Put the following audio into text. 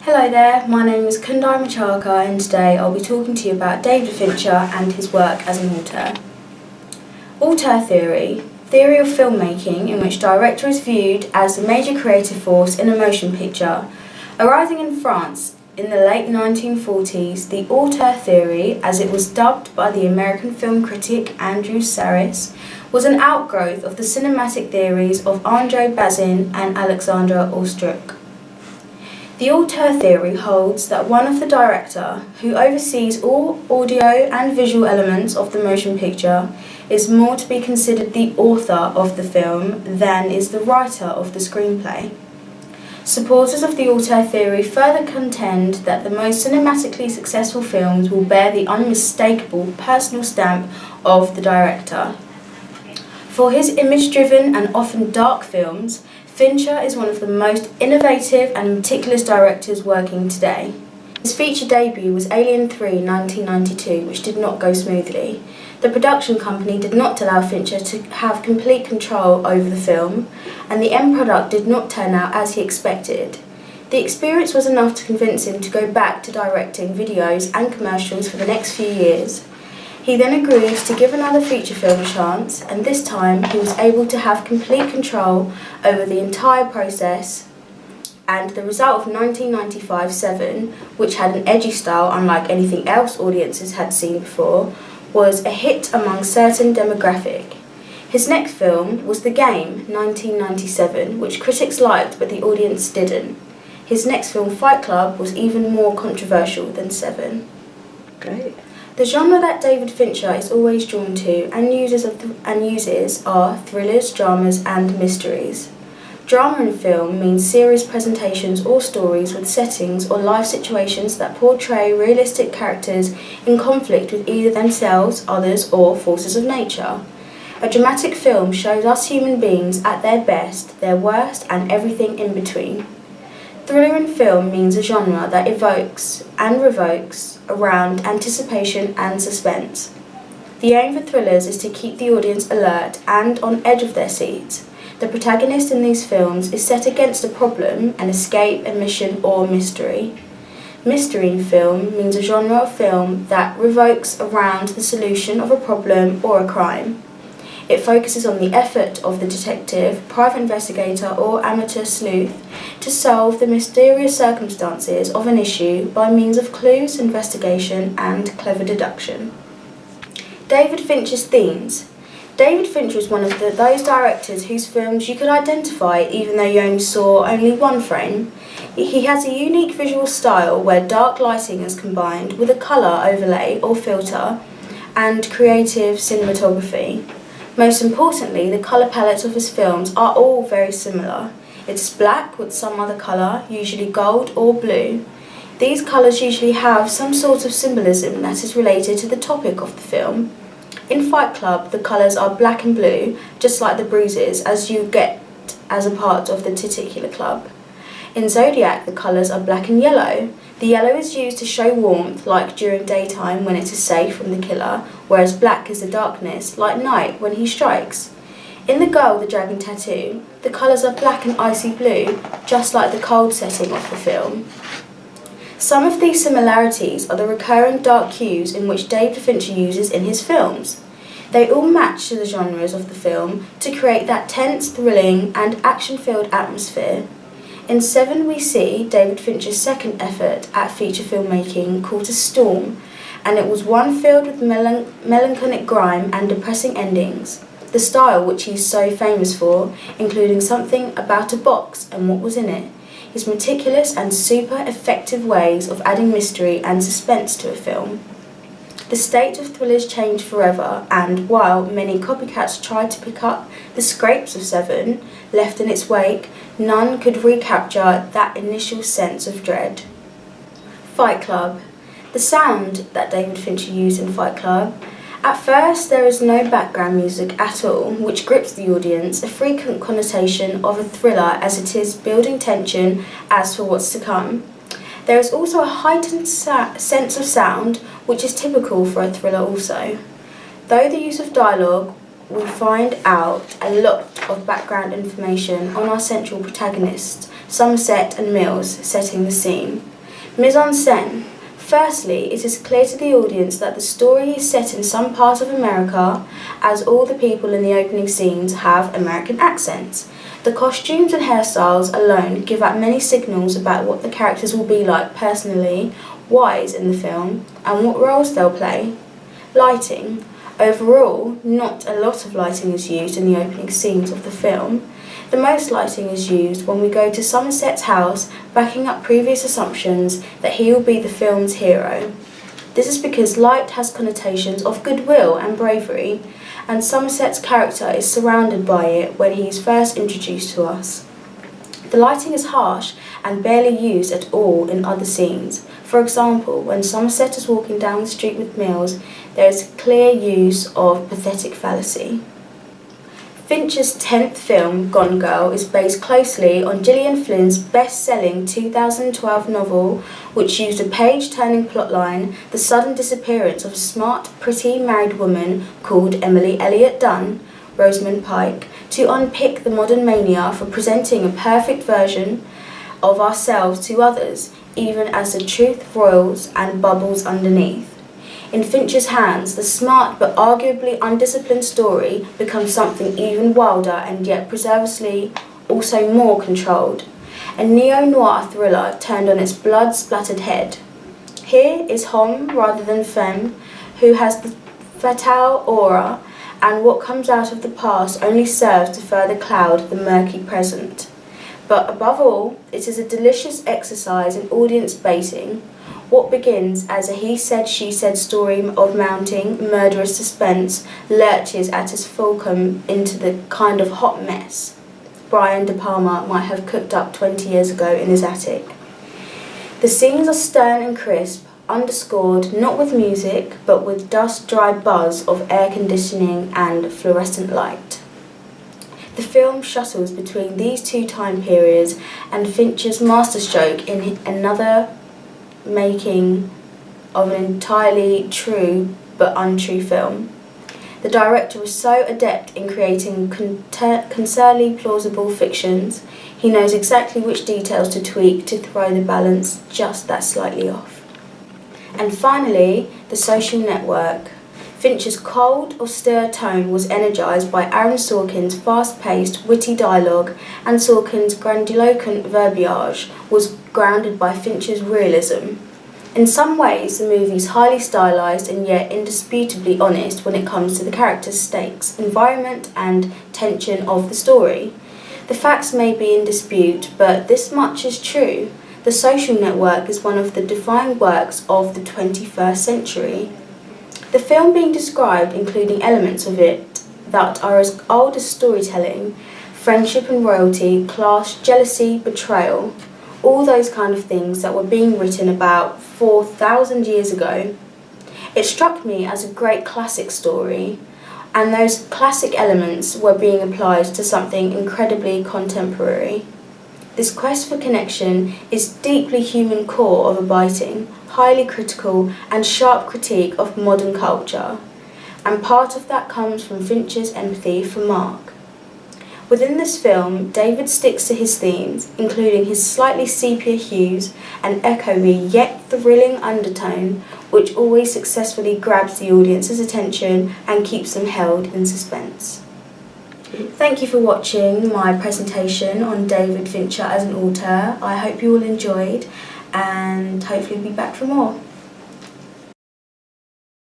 Hello there, my name is Kundai Machaka and today I'll be talking to you about David Fincher and his work as an auteur. Auteur theory of filmmaking in which director is viewed as the major creative force in a motion picture. Arising in France in the late 1940s, the auteur theory, as it was dubbed by the American film critic Andrew Sarris, was an outgrowth of the cinematic theories of André Bazin and Alexandre Austrouck. The auteur theory holds that one of the director, who oversees all audio and visual elements of the motion picture, is more to be considered the author of the film than is the writer of the screenplay. Supporters of the auteur theory further contend that the most cinematically successful films will bear the unmistakable personal stamp of the director. For his image-driven and often dark films, Fincher is one of the most innovative and meticulous directors working today. His feature debut was Alien 3 in 1992, which did not go smoothly. The production company did not allow Fincher to have complete control over the film, and the end product did not turn out as he expected. The experience was enough to convince him to go back to directing videos and commercials for the next few years. He then agreed to give another feature film a chance, and this time he was able to have complete control over the entire process, and the result of 1995's Seven, which had an edgy style unlike anything else audiences had seen before, was a hit among certain demographic. His next film was The Game, 1997, which critics liked but the audience didn't. His next film, Fight Club, was even more controversial than Seven. Great. The genre that David Fincher is always drawn to and uses are thrillers, dramas and mysteries. Drama in film means series presentations or stories with settings or life situations that portray realistic characters in conflict with either themselves, others or forces of nature. A dramatic film shows us human beings at their best, their worst and everything in between. Thriller in film means a genre that evokes and revokes around anticipation and suspense. The aim for thrillers is to keep the audience alert and on edge of their seats. The protagonist in these films is set against a problem, an escape, a mission or mystery. Mystery in film means a genre of film that revolves around the solution of a problem or a crime. It focuses on the effort of the detective, private investigator or amateur sleuth to solve the mysterious circumstances of an issue by means of clues, investigation and clever deduction. David Fincher's themes. David Fincher is one of those directors whose films you could identify even though you only saw one frame. He has a unique visual style where dark lighting is combined with a colour overlay or filter and creative cinematography. Most importantly, the colour palettes of his films are all very similar. It's black with some other colour, usually gold or blue. These colours usually have some sort of symbolism that is related to the topic of the film. In Fight Club, the colours are black and blue, just like the bruises as you get as a part of the titular club. In Zodiac, the colours are black and yellow. The yellow is used to show warmth, like during daytime when it is safe from the killer, whereas black is the darkness, like night when he strikes. In The Girl with the Dragon Tattoo, the colours are black and icy blue, just like the cold setting of the film. Some of these similarities are the recurring dark hues in which David Fincher uses in his films. They all match to the genres of the film to create that tense, thrilling and action-filled atmosphere. In Seven we see David Fincher's second effort at feature filmmaking called A Storm, and it was one filled with melancholic grime and depressing endings. The style which he's so famous for, including something about a box and what was in it, his meticulous and super effective ways of adding mystery and suspense to a film. The state of thrillers changed forever, and while many copycats tried to pick up the scrapes of Seven left in its wake, none could recapture that initial sense of dread. Fight Club. The sound that David Fincher used in Fight Club. At first, there is no background music at all, which grips the audience, a frequent connotation of a thriller as it is building tension as for what's to come. There is also a heightened sense of sound, which is typical for a thriller also. Though the use of dialogue, we find out a lot of background information on our central protagonists, Somerset and Mills, setting the scene. Mise en scène. Firstly, it is clear to the audience that the story is set in some part of America, as all the people in the opening scenes have American accents. The costumes and hairstyles alone give out many signals about what the characters will be like personally, wise in the film, and what roles they'll play. Lighting. Overall, not a lot of lighting is used in the opening scenes of the film. The most lighting is used when we go to Somerset's house, backing up previous assumptions that he will be the film's hero. This is because light has connotations of goodwill and bravery, and Somerset's character is surrounded by it when he is first introduced to us. The lighting is harsh and barely used at all in other scenes. For example, when Somerset is walking down the street with Mills, there is clear use of pathetic fallacy. Fincher's 10th film, Gone Girl, is based closely on Gillian Flynn's best-selling 2012 novel, which used a page-turning plotline, the sudden disappearance of a smart, pretty married woman called Emily Elliott Dunn, Rosamund Pike, to unpick the modern mania for presenting a perfect version of ourselves to others, even as the truth roils and bubbles underneath. In Fincher's hands, the smart but arguably undisciplined story becomes something even wilder and yet preservedly also more controlled. A neo-noir thriller turned on its blood-splattered head. Here is homme rather than femme, who has the fatale aura, and what comes out of the past only serves to further cloud the murky present. But above all, it is a delicious exercise in audience baiting. What begins as a he-said-she-said story of mounting murderous suspense lurches at its fulcrum into the kind of hot mess Brian De Palma might have cooked up 20 years ago in his attic. The scenes are stern and crisp, underscored not with music but with dust-dry buzz of air conditioning and fluorescent light. The film shuttles between these two time periods, and Fincher's masterstroke in another making of an entirely true but untrue film. The director was so adept in creating concerningly plausible fictions, he knows exactly which details to tweak to throw the balance just that slightly off. And finally, The Social Network. Fincher's cold, austere tone was energised by Aaron Sorkin's fast-paced, witty dialogue, and Sorkin's grandiloquent verbiage was grounded by Fincher's realism. In some ways, the movie is highly stylised and yet indisputably honest when it comes to the characters' stakes, environment, and tension of the story. The facts may be in dispute, but this much is true. The Social Network is one of the defining works of the 21st century. The film being described including elements of it that are as old as storytelling, friendship and royalty, class, jealousy, betrayal, all those kind of things that were being written about 4,000 years ago. It struck me as a great classic story, and those classic elements were being applied to something incredibly contemporary. This quest for connection is deeply human core of a biting, highly critical and sharp critique of modern culture, and part of that comes from Fincher's empathy for Mark. Within this film, David sticks to his themes, including his slightly sepia hues and echoey yet thrilling undertone, which always successfully grabs the audience's attention and keeps them held in suspense. Thank you for watching my presentation on David Fincher as an auteur. I hope you all enjoyed, and hopefully be back for more.